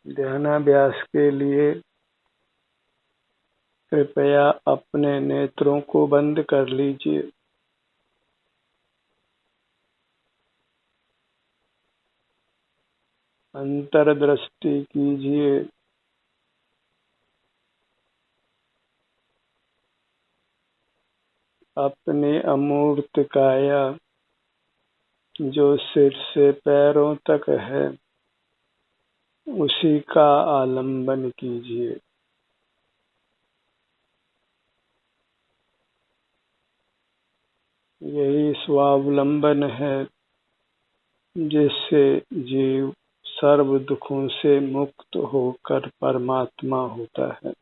ध्यानाभ्यास के लिए कृपया अपने नेत्रों को बंद कर लीजिए। अंतर्दृष्टि कीजिए। अपने अमूर्त काया जो सिर से पैरों तक है उसी का आलंबन कीजिए। यही स्वावलंबन है जिससे जीव सर्व दुखों से मुक्त होकर परमात्मा होता है।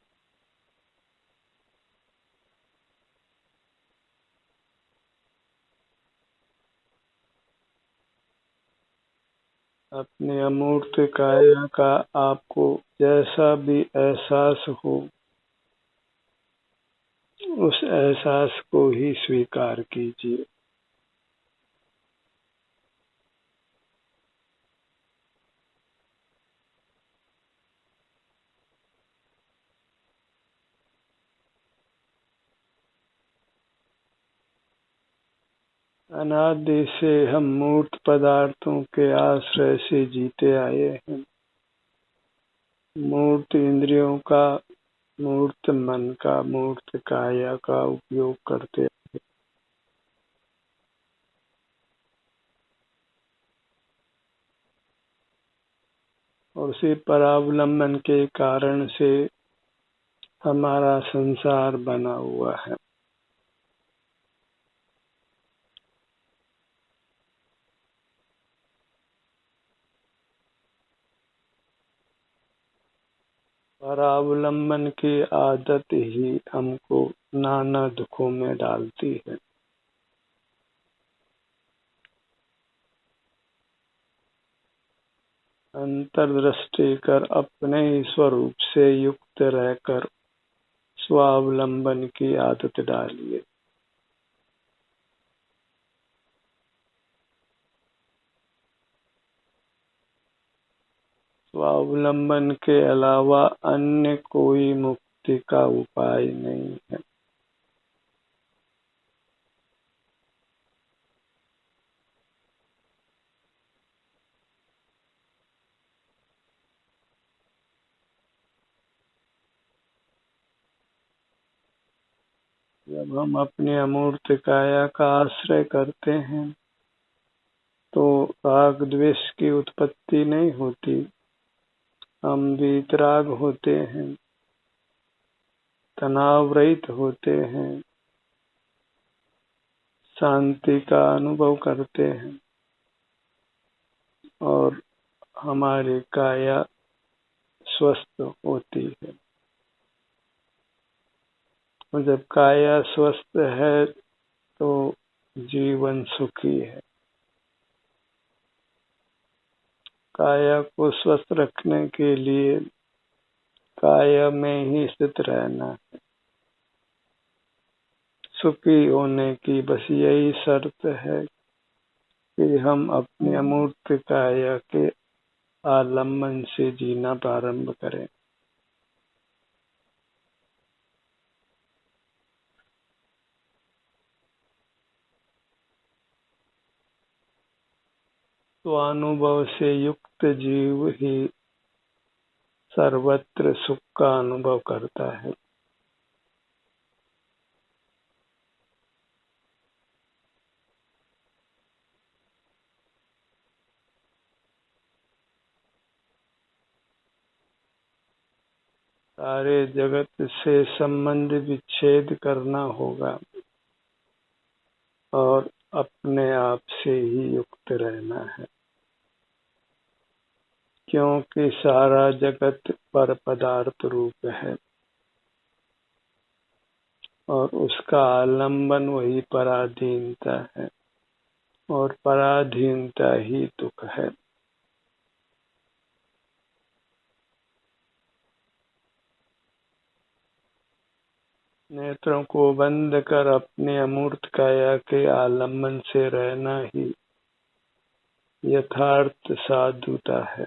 अपने अमूर्त काया का आपको जैसा भी एहसास हो उस एहसास को ही स्वीकार कीजिए। अनादि से हम मूर्त पदार्थों के आश्रय से जीते आए हैं। मूर्त इंद्रियों का, मूर्त मन का, मूर्त काया का उपयोग करते हैं। और उसी परावलंबन के कारण से हमारा संसार बना हुआ है। परावलंबन की आदत ही हमको नाना दुखों में डालती है। अंतर्दृष्टि कर अपने ही स्वरूप से युक्त रहकर स्वावलंबन की आदत डालिए। स्वावलंबन के अलावा अन्य कोई मुक्ति का उपाय नहीं है। जब हम अपने अमूर्त काया का आश्रय करते हैं तो राग द्वेष की उत्पत्ति नहीं होती। हम वीतराग होते हैं, तनाव रहित होते हैं, शांति का अनुभव करते हैं और हमारी काया स्वस्थ होती है। और जब काया स्वस्थ है तो जीवन सुखी है। काया को स्वस्थ रखने के लिए काया में ही स्थित रहना है। सुखी होने की बस यही शर्त है कि हम अपने अमूर्त काया के आलम्बन से जीना प्रारंभ करें। तो अनुभव से युक्त जीव ही सर्वत्र सुख का अनुभव करता है। सारे जगत से संबंध विच्छेद करना होगा और अपने आप से ही युक्त रहना है, क्योंकि सारा जगत पर पदार्थ रूप है और उसका आलंबन वही पराधीनता है और पराधीनता ही दुख है। नेत्रों को बंद कर अपने अमूर्त काया के आलंबन से रहना ही यथार्थ साधुता है।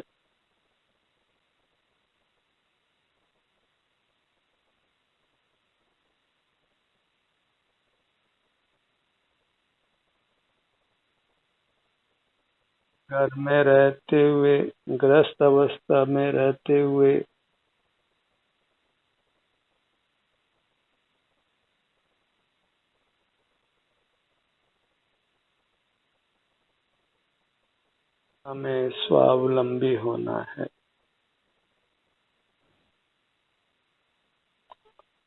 घर में रहते हुए, गृहस्थ अवस्था में रहते हुए हमें स्वावलंबी होना है।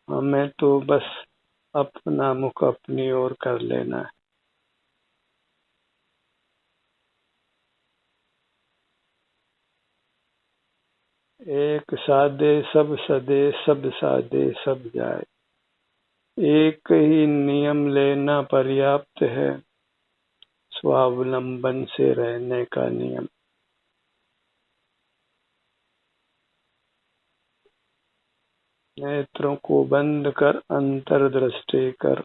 हमें तो बस अपना मुख अपनी ओर कर लेना है। एक साधे सब सदे, सब साधे सब जाए। एक ही नियम लेना पर्याप्त है, स्वावलंबन से रहने का नियम। नेत्रों को बंद कर अंतर्दृष्टि कर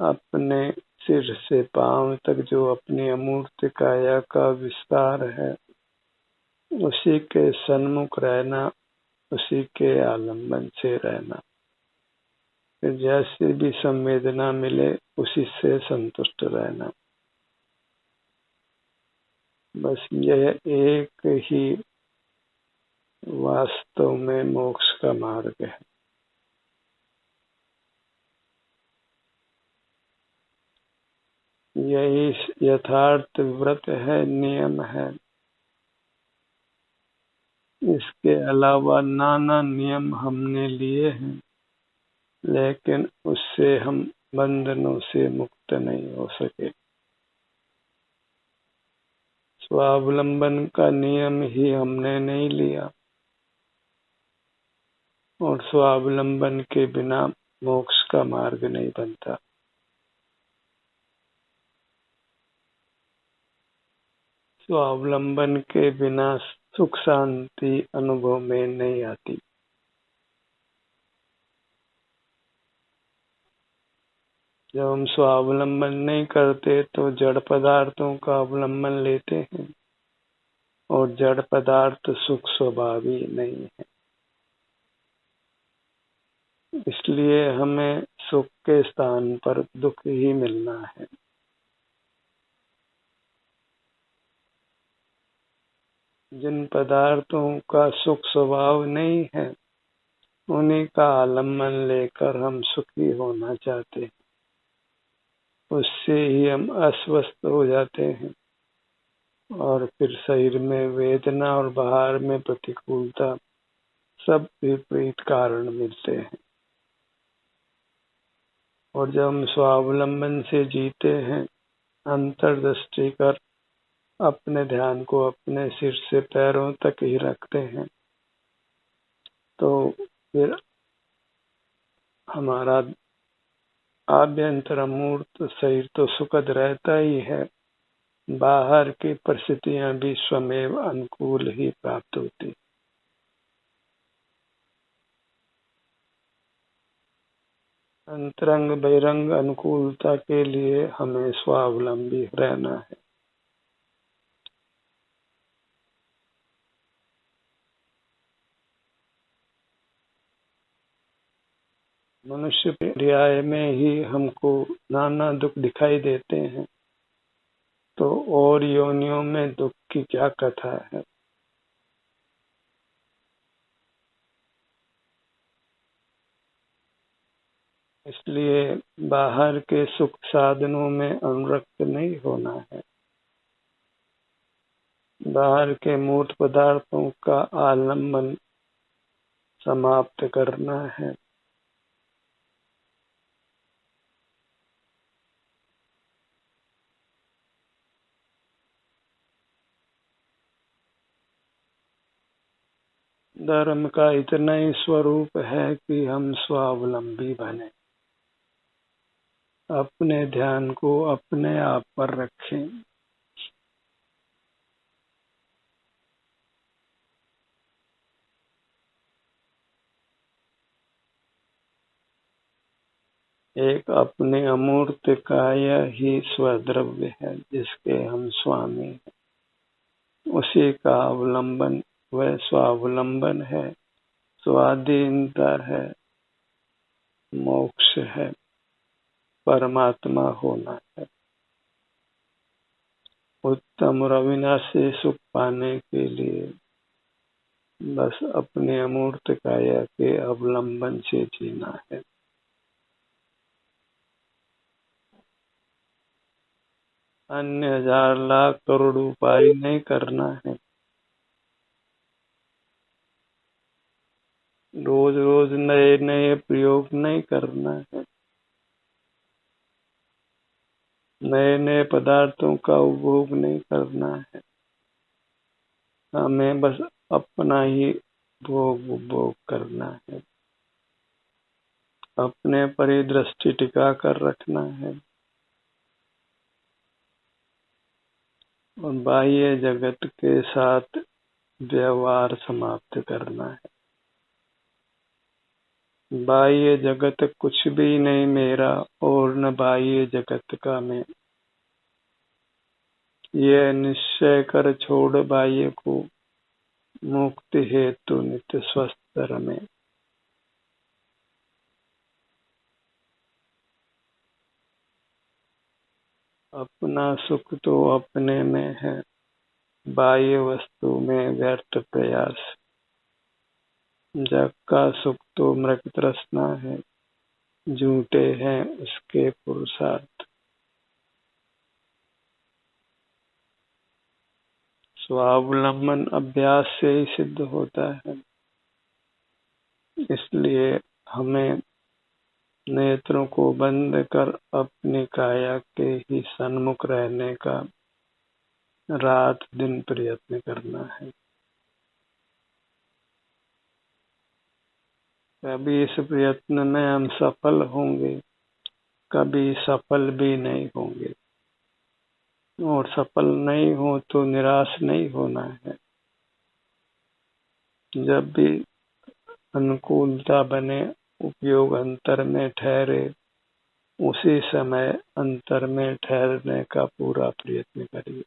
अपने सिर से पांव तक जो अपनी अमूर्त काया का विस्तार है, उसी के सन्मुख रहना, उसी के आलम्बन से रहना। फिर जैसे भी संवेदना मिले उसी से संतुष्ट रहना। बस यह एक ही वास्तव में मोक्ष का मार्ग है। यही यथार्थ व्रत है, नियम है। इसके अलावा नाना नियम हमने लिए हैं, लेकिन उससे हम बंधनों से मुक्त नहीं हो सके। स्वावलंबन का नियम ही हमने नहीं लिया, और स्वावलंबन के बिना मोक्ष का मार्ग नहीं बनता। स्वावलंबन के बिना सुख शांति अनुभव में नहीं आती। जब हम स्वावलंबन नहीं करते तो जड़ पदार्थों का अवलंबन लेते हैं, और जड़ पदार्थ सुख स्वभावी नहीं है। इसलिए हमें सुख के स्थान पर दुख ही मिलना है। जिन पदार्थों का सुख स्वभाव नहीं है, उन्हीं का आलम्बन लेकर हम सुखी होना चाहते हैं। उससे ही हम अस्वस्थ हो जाते हैं, और फिर शरीर में वेदना और बाहर में प्रतिकूलता, सब विपरीत कारण मिलते हैं। और जब हम स्वावलंबन से जीते हैं, अंतर्दृष्टि कर अपने ध्यान को अपने सिर से पैरों तक ही रखते हैं, तो फिर हमारा आभ्यंतर मूर्त शरीर तो सुखद रहता ही है, बाहर की परिस्थितियां भी स्वमेव अनुकूल ही प्राप्त होती। अंतरंग बहिरंग अनुकूलता के लिए हमें स्वावलंबी रहना है। मनुष्य पर्याय में ही हमको नाना दुख दिखाई देते हैं, तो और योनियों में दुख की क्या कथा है। इसलिए बाहर के सुख साधनों में अनुरक्त नहीं होना है। बाहर के मूर्त पदार्थों का आलम्बन समाप्त करना है। धर्म का इतना ही स्वरूप है कि हम स्वावलंबी बने, अपने ध्यान को अपने आप पर रखें। एक अपने अमूर्त काय ही स्वद्रव्य है, जिसके हम स्वामी हैं। उसी का अवलंबन वह स्वावलंबन है, स्वाधीनता है, मोक्ष है, परमात्मा होना है। उत्तम और अविनाशी सुख पाने के लिए बस अपने अमूर्त काया के अवलंबन से जीना है। अन्य 1000 लाख करोड़ उपाय नहीं करना है। रोज रोज नए नए प्रयोग नहीं करना है। नए नए पदार्थों का उपभोग नहीं करना है। हमें बस अपना ही भोग उपभोग करना है। अपने पर ही दृष्टि टिका कर रखना है और बाह्य जगत के साथ व्यवहार समाप्त करना है। बाह्य जगत कुछ भी नहीं मेरा और न बाह्य जगत का मैं, यह निश्चय कर छोड़ बाह्य को, मुक्ति हेतु नित्य स्वस्थ रमे। अपना सुख तो अपने में है, बाह्य वस्तु में व्यर्थ प्रयास। जग का सुख तो मृग तृष्णा है, झूठे हैं उसके पुरुषार्थ। स्वावलंबन अभ्यास से ही सिद्ध होता है। इसलिए हमें नेत्रों को बंद कर अपनी काया के ही सन्मुख रहने का रात दिन प्रयत्न करना है। कभी इस प्रयत्न में हम सफल होंगे, कभी सफल भी नहीं होंगे, और सफल नहीं हो तो निराश नहीं होना है। जब भी अनुकूलता बने, उपयोग अंतर में ठहरे, उसी समय अंतर में ठहरने का पूरा प्रयत्न करिए,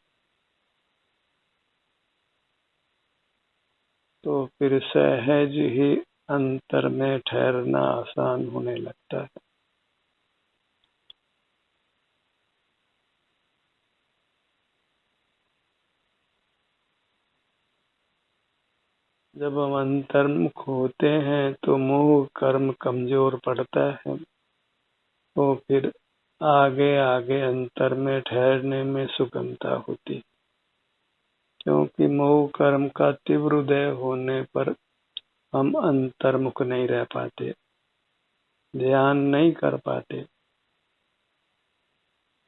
तो फिर सहज ही अंतर में ठहरना आसान होने लगता है। जब हम अंतर्मुख होते हैं तो मोह कर्म कमजोर पड़ता है, तो फिर आगे आगे अंतर में ठहरने में सुगमता होती, क्योंकि मोह कर्म का तीव्र उदय होने पर हम अंतर्मुख नहीं रह पाते, ध्यान नहीं कर पाते।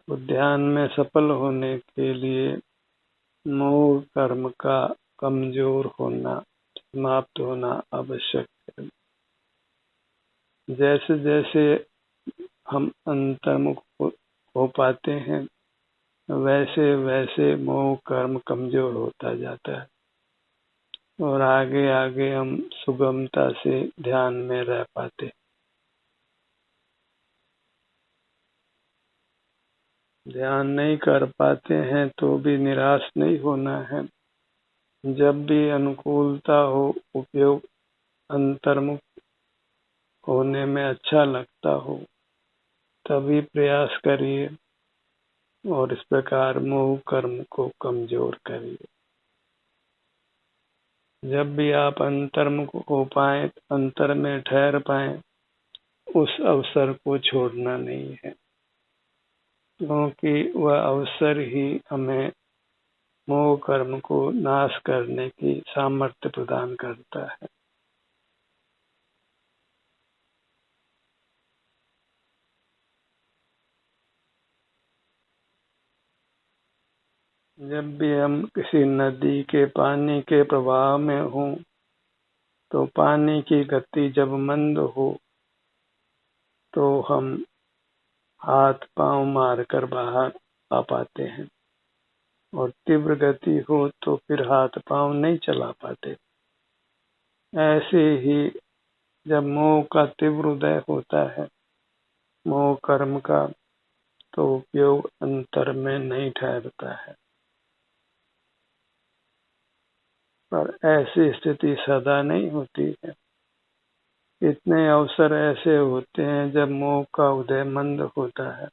तो ध्यान में सफल होने के लिए मोह कर्म का कमजोर होना, समाप्त होना आवश्यक है। जैसे जैसे हम अंतर्मुख हो पाते हैं, वैसे वैसे मोह कर्म कमजोर होता जाता है और आगे आगे हम सुगमता से ध्यान में रह पाते। ध्यान नहीं कर पाते हैं तो भी निराश नहीं होना है। जब भी अनुकूलता हो, उपयोग अंतर्मुख होने में अच्छा लगता हो, तभी प्रयास करिए और इस प्रकार मोह कर्म को कमजोर करिए। जब भी आप अंतर्मुख हो पाए, अंतर में ठहर पाए, उस अवसर को छोड़ना नहीं है, क्योंकि वह अवसर ही हमें मोह कर्म को नाश करने की सामर्थ्य प्रदान करता है। जब भी हम किसी नदी के पानी के प्रवाह में हों, तो पानी की गति जब मंद हो तो हम हाथ पांव मारकर बाहर आ पाते हैं, और तीव्र गति हो तो फिर हाथ पांव नहीं चला पाते। ऐसे ही जब मोह का तीव्र उदय होता है, मोह कर्म का, तो उपयोग अंतर में नहीं ठहरता है। पर ऐसी स्थिति सदा नहीं होती है। इतने अवसर ऐसे होते हैं जब मोह का उदय मंद होता है,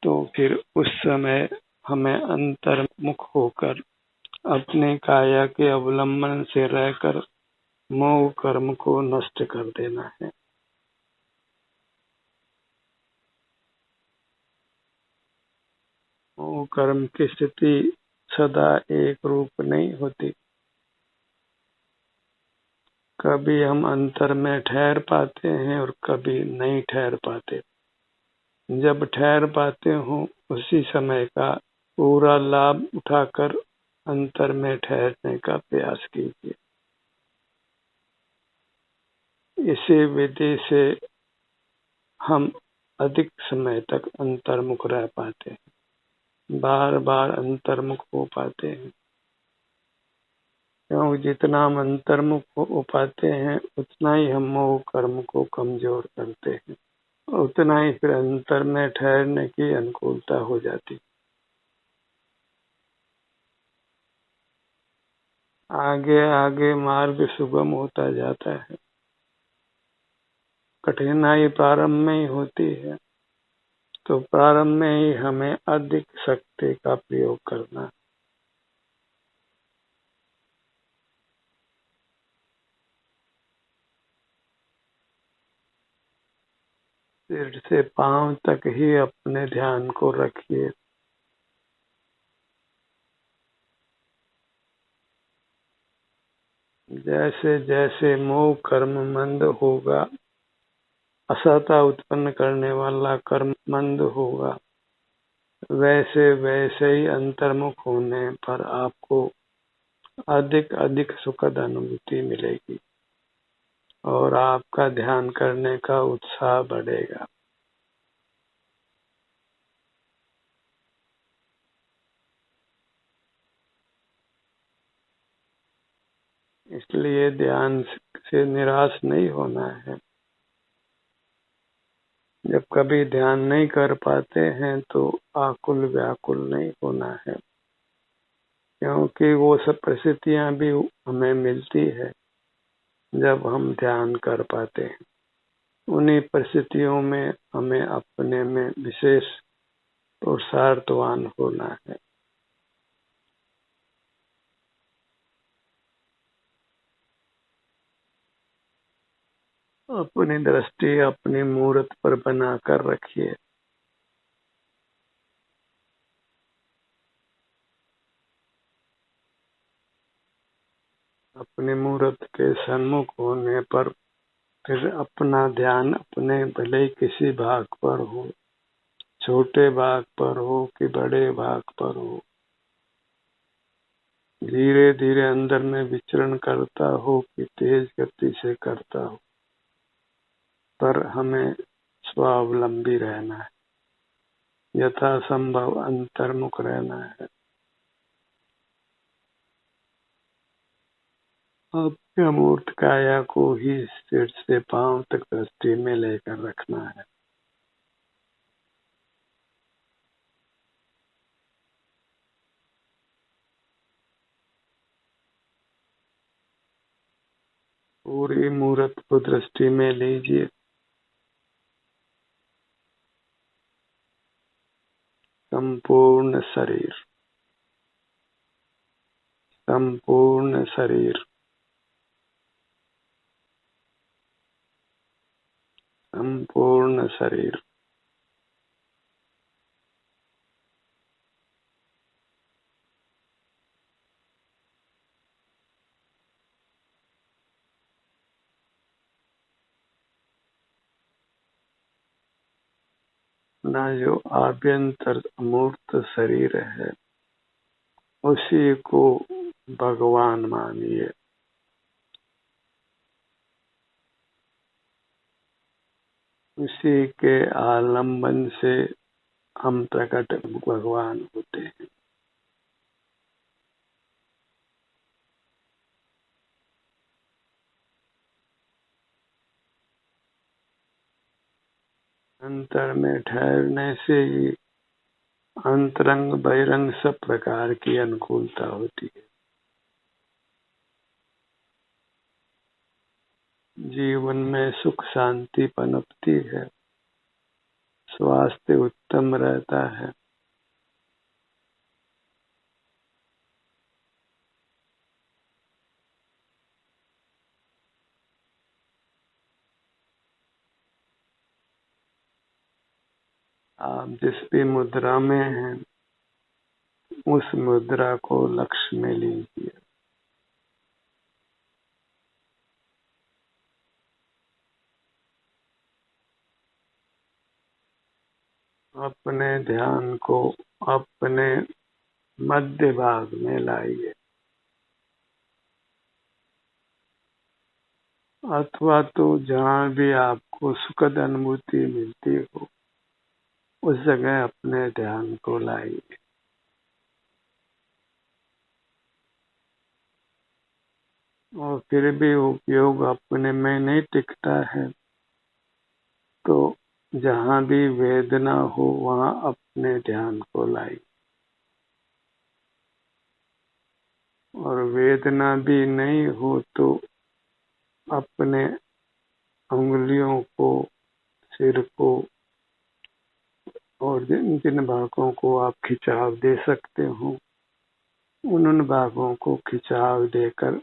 तो फिर उस समय हमें अंतर्मुख होकर अपने काया के अवलंबन से रहकर मोह कर्म को नष्ट कर देना है। मोह कर्म की स्थिति सदा एक रूप नहीं होती। कभी हम अंतर में ठहर पाते हैं और कभी नहीं ठहर पाते। जब ठहर पाते हो उसी समय का पूरा लाभ उठाकर अंतर में ठहरने का प्रयास कीजिए। इसी विधि से हम अधिक समय तक अंतर्मुख रह पाते हैं, बार बार अंतर्मुख हो पाते हैं। क्योंकि जितना हम अंतर्मुख हो पाते हैं उतना ही हम मोह कर्म को कमजोर करते हैं, उतना ही फिर अंतर में ठहरने की अनुकूलता हो जाती। आगे आगे मार्ग सुगम होता जाता है। कठिनाई प्रारंभ में ही होती है, तो प्रारंभ में ही हमें अधिक शक्ति का प्रयोग करना है। सिर से पांव तक ही अपने ध्यान को रखिए। जैसे जैसे मोह कर्म मंद होगा, असहता उत्पन्न करने वाला कर्म मंद होगा, वैसे वैसे ही अंतर्मुख होने पर आपको अधिक अधिक सुखद अनुभूति मिलेगी और आपका ध्यान करने का उत्साह बढ़ेगा। इसलिए ध्यान से निराश नहीं होना है। जब कभी ध्यान नहीं कर पाते हैं तो आकुल व्याकुल नहीं होना है, क्योंकि वो सब परिस्थितियां भी हमें मिलती है जब हम ध्यान कर पाते हैं। उन्हीं परिस्थितियों में हमें अपने में विशेष पुरुषार्थवान होना है। अपनी दृष्टि अपनी मूर्त पर बनाकर रखिए। अपनी मूर्त के सन्मुख होने पर फिर अपना ध्यान अपने भले ही किसी भाग पर हो, छोटे भाग पर हो कि बड़े भाग पर हो, धीरे धीरे अंदर में विचरण करता हो कि तेज गति से करता हो, पर हमें स्वावलंबी रहना है, यथासंभव अंतर्मुख रहना है। अपने अमूर्त काया को ही सिर से पांव तक दृष्टि में लेकर रखना है। पूरी मूर्त को दृष्टि में लीजिए। संपूर्ण शरीर, संपूर्ण शरीर, संपूर्ण शरीर। अपना जो आभ्यंतर अमूर्त शरीर है उसी को भगवान मानिए। उसी के आलंबन से हम प्रकट भगवान होते हैं। अंतर में ठहरने से ही अंतरंग बहिरंग सब प्रकार की अनुकूलता होती है। जीवन में सुख शांति पनपती है, स्वास्थ्य उत्तम रहता है, आप जिस भी मुद्रा में हैं उस मुद्रा को लक्ष्य में लीजिए। अपने ध्यान को अपने मध्य भाग में लाइए, अथवा तो जहाँ भी आपको सुखद अनुभूति मिलती हो उस जगह अपने ध्यान को लाइए। और फिर भी उपयोग अपने में नहीं टिकता है तो जहाँ भी वेदना हो वहाँ अपने ध्यान को लाइए। और वेदना भी नहीं हो तो अपने उंगलियों को, सिर को और जिन जिन भागों को आप खिंचाव दे सकते हो उन भागों को खिंचाव देकर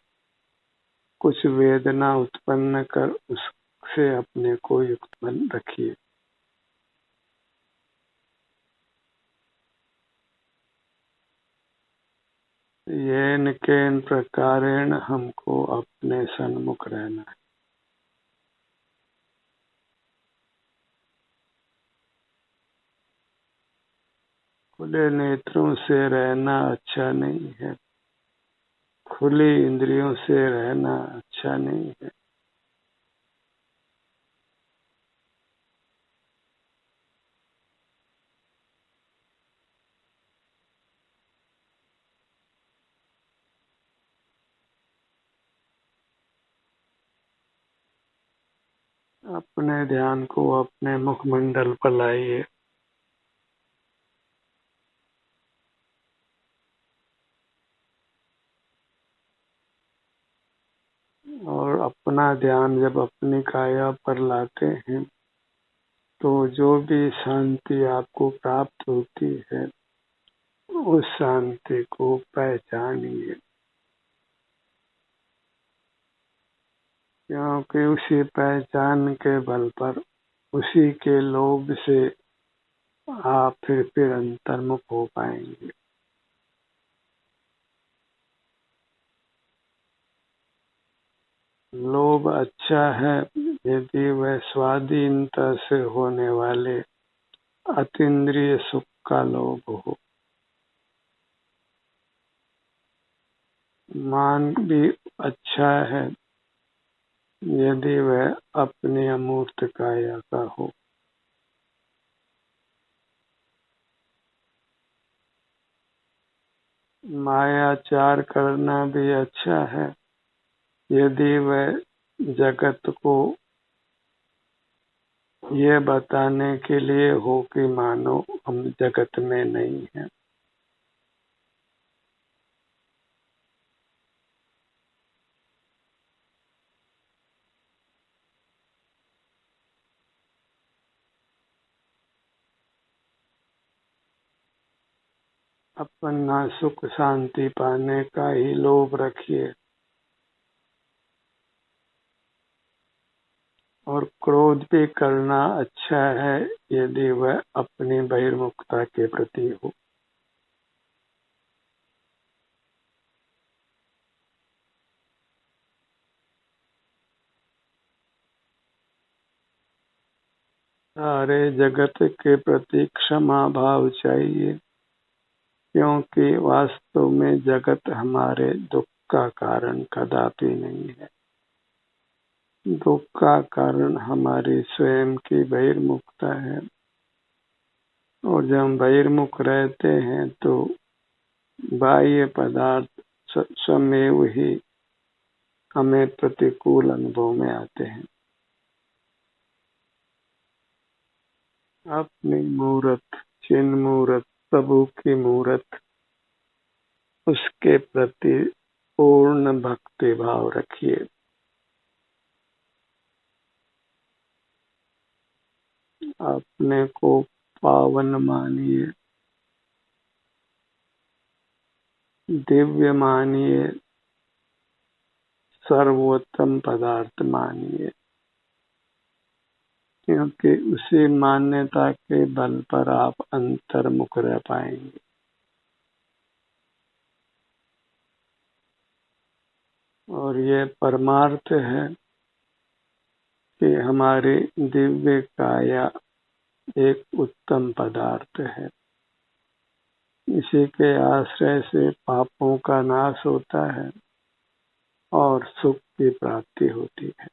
कुछ वेदना उत्पन्न कर उससे अपने को युक्त बन रखिए। येन केन प्रकारेण हमको अपने सन्मुख रहना है। खुले नेत्रों से रहना अच्छा नहीं है, खुली इंद्रियों से रहना अच्छा नहीं है। अपने ध्यान को अपने मुखमंडल पर लाइए और अपना ध्यान जब अपनी काया पर लाते हैं तो जो भी शांति आपको प्राप्त होती है उस शांति को पहचानिए, क्योंकि उसी पहचान के बल पर, उसी के लोभ से आप फिर अंतर्मुख हो पाएंगे। लोभ अच्छा है यदि वह स्वाधीनता से होने वाले अतीन्द्रिय सुख का लोभ हो। मान भी अच्छा है यदि वह अपनी अमूर्त काया का हो। मायाचार करना भी अच्छा है यदि वह जगत को ये बताने के लिए हो कि मानो हम जगत में नहीं हैं। अपना सुख शांति पाने का ही लोभ रखिए और क्रोध भी करना अच्छा है यदि वह अपनी बहिर्मुखता के प्रति हो। सारे जगत के प्रति क्षमा भाव चाहिए, क्योंकि वास्तव में जगत हमारे दुख का कारण कदापि नहीं है। दुख का कारण हमारी स्वयं की बहिर्मुखता है और जब हम बहिर्मुख रहते हैं तो बाह्य पदार्थ स्वमेव ही हमें प्रतिकूल अनुभव में आते हैं। अपनी मूरत, चिन्ह मूरत, प्रभु की मूरत, उसके प्रति पूर्ण भक्ति भाव रखिए। अपने को पावन मानिए, दिव्य मानिए, सर्वोत्तम पदार्थ मानिए। क्योंकि उसी मान्यता के बल पर आप अंतर्मुख रह पाएंगे। और ये परमार्थ है कि हमारी दिव्य काया एक उत्तम पदार्थ है। इसी के आश्रय से पापों का नाश होता है और सुख की प्राप्ति होती है।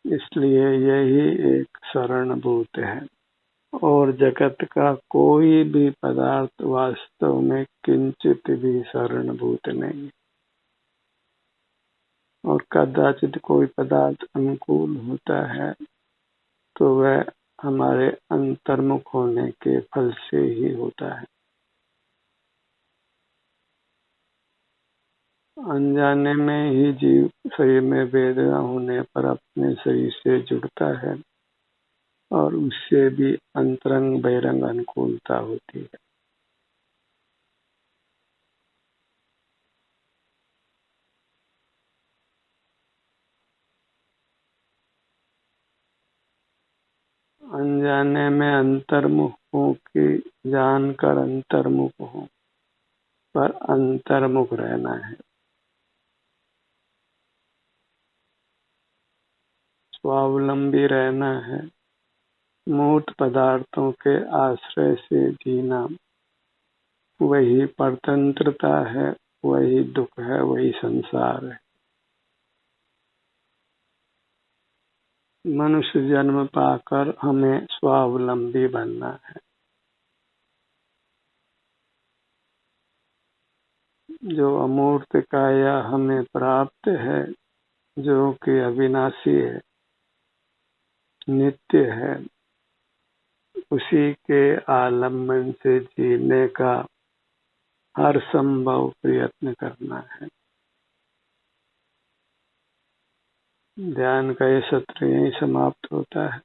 इसलिए यही एक शरणभूत है और जगत का कोई भी पदार्थ वास्तव में किंचित भी शरणभूत नहीं। और कदाचित कोई पदार्थ अनुकूल होता है तो वह हमारे अंतर्मुख होने के फल से ही होता है। अनजाने में ही जीव शरीर में वेदना होने पर अपने शरीर से जुड़ता है और उससे भी अंतरंग बहिरंग अनुकूलता होती है। अनजाने में अंतर्मुख हूँ कि जानकर अंतर्मुख हूँ, पर अंतर्मुख रहना है। स्वावलंबी रहना है। मूर्त पदार्थों के आश्रय से जीना वही परतंत्रता है, वही दुख है, वही संसार है। मनुष्य जन्म पाकर हमें स्वावलंबी बनना है। जो अमूर्त काया हमें प्राप्त है, जो कि अविनाशी है, नित्य है, उसी के आलम्बन से जीने का हर संभव प्रयत्न करना है। ध्यान का ये सत्र यहीं समाप्त होता है।